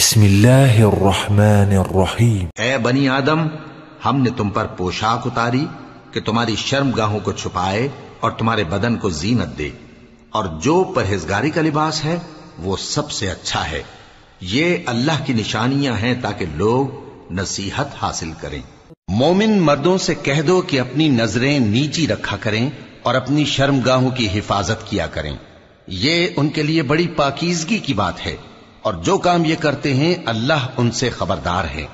بسم اللہ الرحمن الرحیم۔ اے بنی آدم، ہم نے تم پر پوشاک اتاری کہ تمہاری شرم گاہوں کو چھپائے اور تمہارے بدن کو زینت دے، اور جو پرہیزگاری کا لباس ہے وہ سب سے اچھا ہے۔ یہ اللہ کی نشانیاں ہیں تاکہ لوگ نصیحت حاصل کریں۔ مومن مردوں سے کہہ دو کہ اپنی نظریں نیچی رکھا کریں اور اپنی شرم گاہوں کی حفاظت کیا کریں، یہ ان کے لیے بڑی پاکیزگی کی بات ہے، اور جو کام یہ کرتے ہیں اللہ ان سے خبردار ہے۔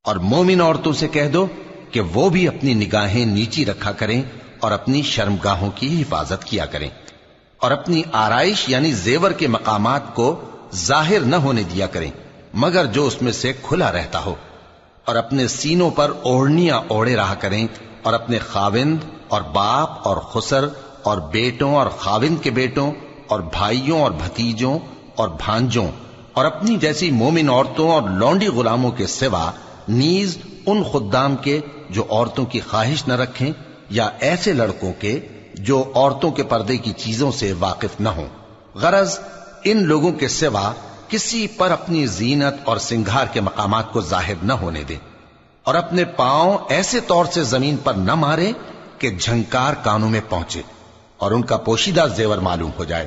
اور مومن عورتوں سے کہہ دو کہ وہ بھی اپنی نگاہیں نیچی رکھا کریں اور اپنی شرمگاہوں کی حفاظت کیا کریں، اور اپنی آرائش یعنی زیور کے مقامات کو ظاہر نہ ہونے دیا کریں مگر جو اس میں سے کھلا رہتا ہو، اور اپنے سینوں پر اوڑھنیاں اوڑھے رہا کریں، اور اپنے خاوند اور باپ اور خسر اور بیٹوں اور خاوند کے بیٹوں اور بھائیوں اور بھتیجوں اور بھانجوں اور اپنی جیسی مومن عورتوں اور لونڈی غلاموں کے سوا نیز ان خدام کے جو عورتوں کی خواہش نہ رکھیں، یا ایسے لڑکوں کے جو عورتوں کے پردے کی چیزوں سے واقف نہ ہوں، غرض ان لوگوں کے سوا کسی پر اپنی زینت اور سنگھار کے مقامات کو ظاہر نہ ہونے دیں، اور اپنے پاؤں ایسے طور سے زمین پر نہ مارے کہ جھنکار کانوں میں پہنچے اور ان کا پوشیدہ زیور معلوم ہو جائے۔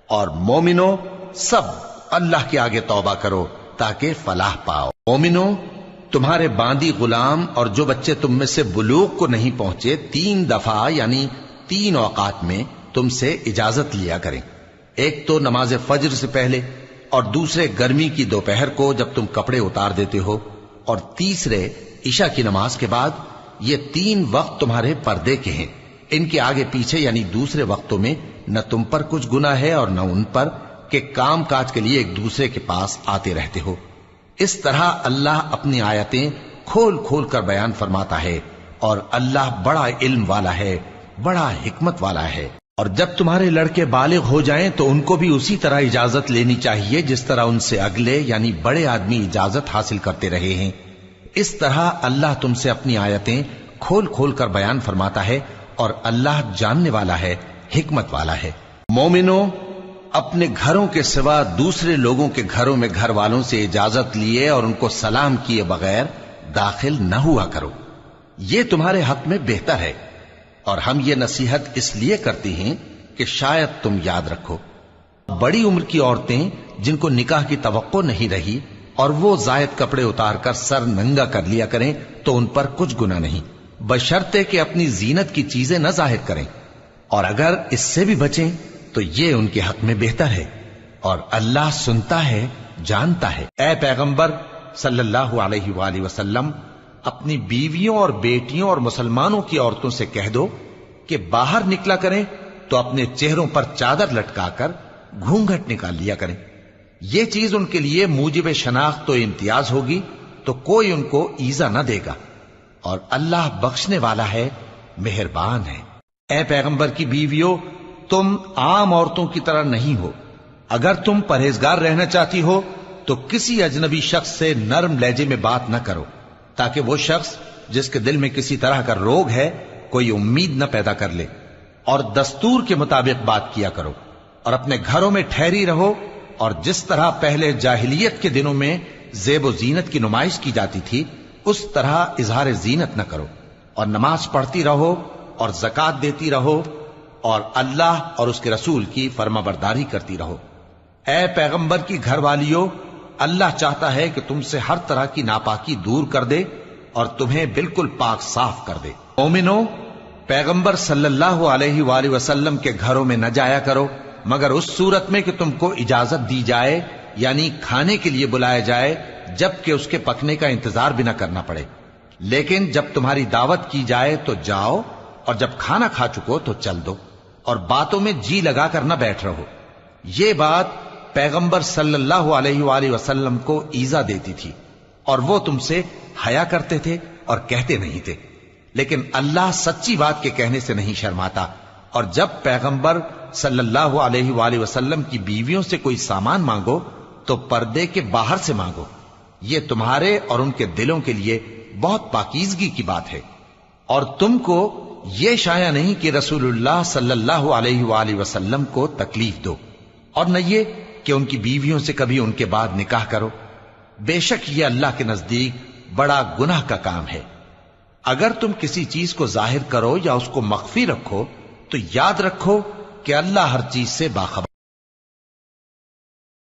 اور مومنوں، سب اللہ کے آگے توبہ کرو تاکہ فلاح پاؤ۔ مومنوں، تمہارے باندی غلام اور جو بچے تم میں سے بلوغ کو نہیں پہنچے 3 دفعہ یعنی 3 اوقات میں تم سے اجازت لیا کریں، ایک تو نماز فجر سے پہلے، اور دوسرے گرمی کی دوپہر کو جب تم کپڑے اتار دیتے ہو، اور تیسرے عشاء کی نماز کے بعد۔ یہ 3 وقت تمہارے پردے کے ہیں، ان کے آگے پیچھے یعنی دوسرے وقتوں میں نہ تم پر کچھ گناہ ہے اور نہ ان پر، کہ کام کاج کے لیے ایک دوسرے کے پاس آتے رہتے ہو۔ اس طرح اللہ اپنی آیتیں کھول کھول کر بیان فرماتا ہے، اور اللہ بڑا علم والا ہے، بڑا حکمت والا ہے۔ اور جب تمہارے لڑکے بالغ ہو جائیں تو ان کو بھی اسی طرح اجازت لینی چاہیے جس طرح ان سے اگلے یعنی بڑے آدمی اجازت حاصل کرتے رہے ہیں۔ اس طرح اللہ تم سے اپنی آیتیں کھول کھول کر بیان فرماتا ہے، اور اللہ جاننے والا ہے، حکمت والا ہے۔ مومنوں، اپنے گھروں کے سوا دوسرے لوگوں کے گھروں میں گھر والوں سے اجازت لیے اور ان کو سلام کیے بغیر داخل نہ ہوا کرو، یہ تمہارے حق میں بہتر ہے۔ اور ہم یہ نصیحت اس لیے کرتے ہیں کہ شاید تم یاد رکھو۔ بڑی عمر کی عورتیں جن کو نکاح کی توقع نہیں رہی اور وہ زائد کپڑے اتار کر سر ننگا کر لیا کریں تو ان پر کچھ گناہ نہیں، بشرطے کہ اپنی زینت کی چیزیں نہ ظاہر کریں، اور اگر اس سے بھی بچیں تو یہ ان کے حق میں بہتر ہے، اور اللہ سنتا ہے، جانتا ہے۔ اے پیغمبر صلی اللہ علیہ وآلہ وسلم، اپنی بیویوں اور بیٹیوں اور مسلمانوں کی عورتوں سے کہہ دو کہ باہر نکلا کریں تو اپنے چہروں پر چادر لٹکا کر گھونگھٹ نکال لیا کریں، یہ چیز ان کے لیے موجب شناخت و امتیاز ہوگی تو کوئی ان کو ایذا نہ دے گا، اور اللہ بخشنے والا ہے، مہربان ہے۔ اے پیغمبر کی بیویوں، تم عام عورتوں کی طرح نہیں ہو، اگر تم پرہیزگار رہنا چاہتی ہو تو کسی اجنبی شخص سے نرم لہجے میں بات نہ کرو، تاکہ وہ شخص جس کے دل میں کسی طرح کا روگ ہے کوئی امید نہ پیدا کر لے، اور دستور کے مطابق بات کیا کرو، اور اپنے گھروں میں ٹھہری رہو، اور جس طرح پہلے جاہلیت کے دنوں میں زیب و زینت کی نمائش کی جاتی تھی اس طرح اظہار زینت نہ کرو، اور نماز پڑھتی رہو اور زکوٰۃ دیتی رہو، اور اللہ اور اس کے رسول کی فرما برداری کرتی رہو۔ اے پیغمبر کی گھر والیوں، اللہ چاہتا ہے کہ تم سے ہر طرح کی ناپاکی دور کر دے اور تمہیں بالکل پاک صاف کر دے۔ مومنوں، پیغمبر صلی اللہ علیہ وآلہ وسلم کے گھروں میں نہ جایا کرو مگر اس صورت میں کہ تم کو اجازت دی جائے، یعنی کھانے کے لیے بلایا جائے جبکہ اس کے پکنے کا انتظار بھی نہ کرنا پڑے، لیکن جب تمہاری دعوت کی جائے تو جاؤ، اور جب کھانا کھا چکو تو چل دو، اور باتوں میں جی لگا کر نہ بیٹھ رہو۔ یہ بات پیغمبر صلی اللہ علیہ وآلہ وسلم کو ایذا دیتی تھی، اور وہ تم سے حیا کرتے تھے اور کہتے نہیں تھے، لیکن اللہ سچی بات کے کہنے سے نہیں شرماتا۔ اور جب پیغمبر صلی اللہ علیہ وآلہ وسلم کی بیویوں سے کوئی سامان مانگو تو پردے کے باہر سے مانگو، یہ تمہارے اور ان کے دلوں کے لیے بہت پاکیزگی کی بات ہے۔ اور تم کو یہ شایع نہیں کہ رسول اللہ صلی اللہ علیہ وآلہ وسلم کو تکلیف دو، اور نہ یہ کہ ان کی بیویوں سے کبھی ان کے بعد نکاح کرو، بے شک یہ اللہ کے نزدیک بڑا گناہ کا کام ہے۔ اگر تم کسی چیز کو ظاہر کرو یا اس کو مخفی رکھو تو یاد رکھو کہ اللہ ہر چیز سے باخبر